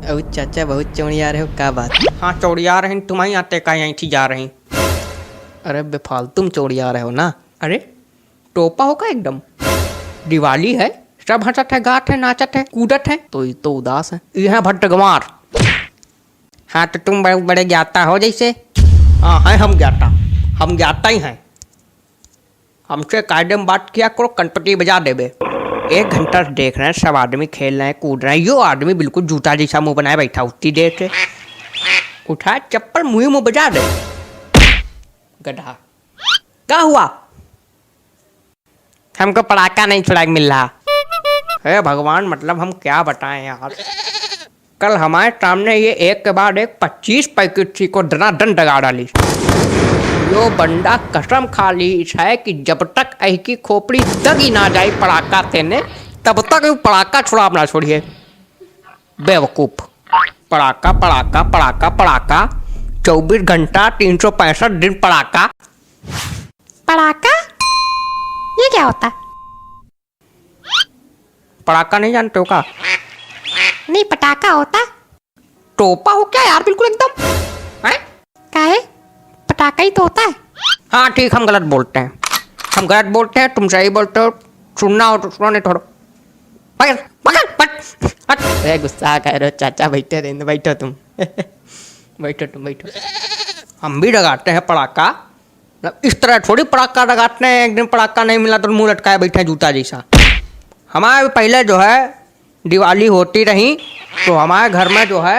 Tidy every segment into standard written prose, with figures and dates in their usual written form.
अब चाचा बहुत चौड़िया रहे हो, क्या बात? हाँ चौड़िया रहे, तुम्हारी आते का यहीं थी जा रही। अरे बेफालतू चौड़िया रहे हो ना। अरे टोपा होगा एकदम, दिवाली है, सब हंसत है, गात है, नाचत है, कूदत है, तो ये तो उदास है। यह भट्टगमार। हाँ तो तुम बड़े बड़े ज्ञाता हो जैसे। हाँ है हम ज्ञाता ही हैं। हमसे कायदे में बात किया करो, कनपटी बजा देबे। 1 घंटा से देख रहे हैं, सब आदमी खेल रहे हैं, कूद रहे हैं, यो आदमी बिल्कुल जूता जैसा मुंह बनाए बैठा उतनी देर से। उठा चप्पल मुंह बजा दे। गधा क्या हुआ? हमको पटाखा नहीं छुड़ा मिल रहा है। भगवान, मतलब हम क्या बताएं यार। कल हमारे सामने ये एक के बाद एक 25 पैकेट थी को दनादन दगा डाली। यो बंदा कसम खा ली है कि जब तक ऐ की खोपड़ी दगी ना जाए पड़ाका तेने, तब तक वो पड़ाका छुड़ा ना छोड़िए। बेवकूफ। पड़ाका पड़ाका पड़ाका पड़ाका, 24 घंटा 365 दिन पड़ाका। पड़ाका ये क्या होता है? पड़ाका नहीं जानते हो का? नहीं, पटाखा होता है। टोपा हो क्या यार, बिल्कुल एकदम है। क्या है? पटाखा ही तो होता है। हाँ ठीक, हम गलत बोलते हैं, तुम सही बोलते हो। सुनना हो तो सुनो, नहीं थोड़ा पकड़ पकड़ पकड़। अरे गुस्सा कर रहे हो चाचा, बैठे रहने, बैठो तुम। बैठो। हम भी लगाते हैं पड़ाका, इस तरह थोड़ी पड़ाका लगाते हैं। एक दिन पड़ाका नहीं मिला तो मुंह लटकाए बैठे हैं जूता जैसा। हमारे पहले जो है दिवाली होती रही तो हमारे घर में जो है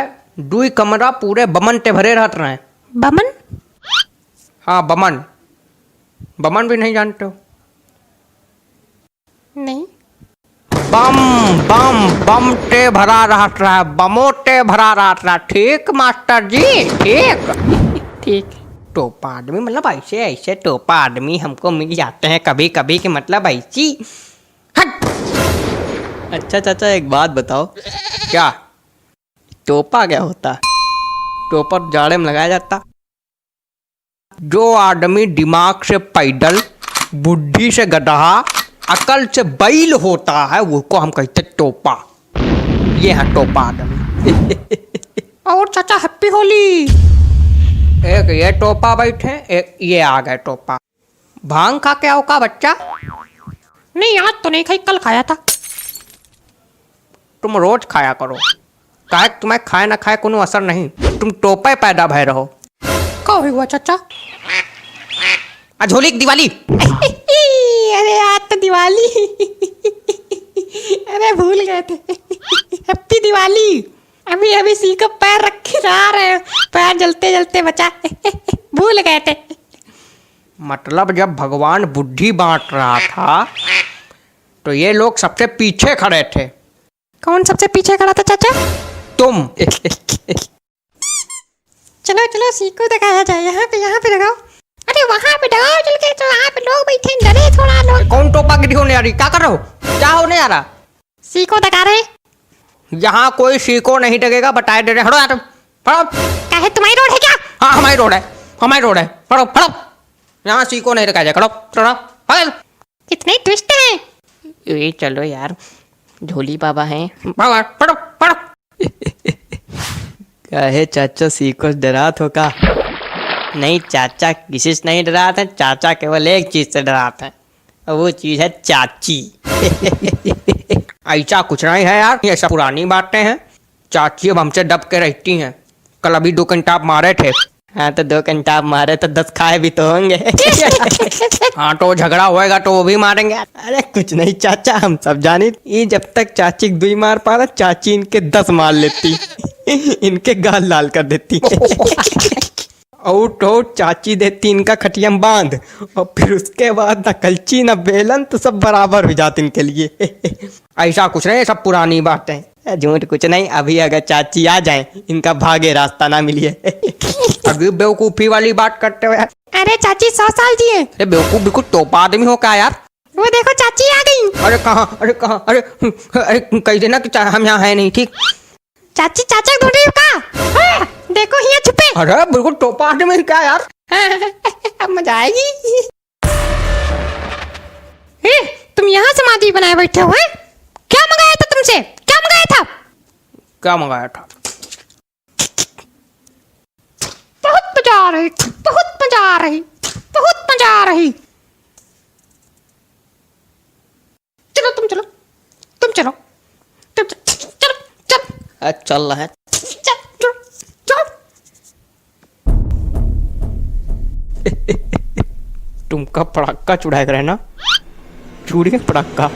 2 कमरा पूरे बमन ते भरे रहते रहे। बमन? हाँ बमन भी नहीं जानते हो? नहीं। बम बम बम ते भरा रहा, बमो ते भरा रहा। ठीक मास्टर जी, ठीक। टोपा आदमी मतलब ऐसे टोपा आदमी हमको मिल जाते हैं कभी कभी कि मतलब ऐसी। हट। अच्छा चाचा एक बात बताओ, क्या? टोपा क्या होता है? टोपा जाड़े में लगाया जाता। जो आदमी दिमाग से पैदल, बुद्धि से गधा, अकल से बैल होता है उसको हम कहते टोपा। ये है टोपा आदमी। और चाचा हैप्पी होली। एक ये टोपा बैठे, एक ये आ गए टोपा। भांग खा के आओ का बच्चा? नहीं, आज तो नहीं खाई, कल खाया था। तुम रोज खाया करो, काहे तुम्हें खाए ना खाए कोनो असर नहीं। तुम टोपे पैदा भय रहो। क्या हुआ चाचा? आज होली की दिवाली। अरे आज तो दिवाली। अरे भूल गए थे। हैप्पी दिवाली। अभी सी को पैर रख के जा रहे हैं, पैर जलते जलते बचा। भूल गए थे। मतलब जब भगवान बुद्धि बांट रहा था तो ये लोग सबसे पीछे खड़े थे। कौन सबसे पीछे खड़ा था चाचा? तुम। चलो सी को दिखाया जाए। यहाँ पे लगाओ। अरे वहाँ पे लगाओ चल के, तो वहाँ पे लोग बैठे, डरे थोड़ा लोग। कौन टोपा गिरी होने आ रही? क्या कर रहे हो? क्या होने आ रहा? सी को दिखा रहे। यहाँ कोई सीको नहीं लगेगा, बताए दे रहे। हटो यार, क्या है, तुम्हारी रोड है क्या? हाँ हमारी रोड है। हटो। यहाँ सीको नहीं रखा जाए। खड़ो। कितने ट्विस्ट हैं। ये चलो यार, झोली बाबा हैं। पढ़ो। क्या है चाचा, सीखो डरात हो का? नहीं चाचा किसी से नहीं डराते हैं, चाचा केवल एक चीज से डराते हैं, और वो चीज है चाची। ऐसा कुछ नहीं है यार, ये सब पुरानी बातें हैं। चाची अब हमसे दब के रहती हैं। कल अभी 2 घंटा मारे थे। हाँ तो 2 घंटा मारे तो 10 खाए भी तो होंगे। हाँ तो झगड़ा होएगा तो वो भी मारेंगे। अरे कुछ नहीं चाचा, हम सब जानी ये जब तक चाची 2 मार पा रहा, चाची इनके 10 मार लेती। इनके गाल लाल कर देती। और तो चाची देती इनका खटियम बांध, और फिर उसके बाद न कलची न बेलन तो सब बराबर हो जाते इनके लिए। ऐसा कुछ नहीं, सब पुरानी बातें। झूठ कुछ नहीं, अभी अगर चाची आ जाए इनका भागे रास्ता ना मिलिए। अभी बेवकूफी वाली बात करते हुए। अरे चाची 100 साल जी है। अरे बेवकूफ बिल्कुल टोपा आदमी हो क्या यार? वो देखो चाची आ गई। अरे कहाँ? अरे कह देना कि हम यहाँ है नहीं, ठीक? चाची चाचा ढूंढ रही हो का? देखो यहाँ छुपे। अरे बिल्कुल टोपा आदमी क्या यार? अब मजा आएगी। तुम यहाँ समाधि बनाए बैठे हो? क्या मंगाया था तुमसे? क्या मंगाया था? क्या मंगाया था? आ रही, बहुत मजा आ रही, बहुत मजा आ रही। चलो तुम चलो, तुम चलो, तुम चलो, चलो चल रहा है। चलो चलो। तुमका पड़ाका चुड़ाया करे ना, चूड़ी में पड़ाका।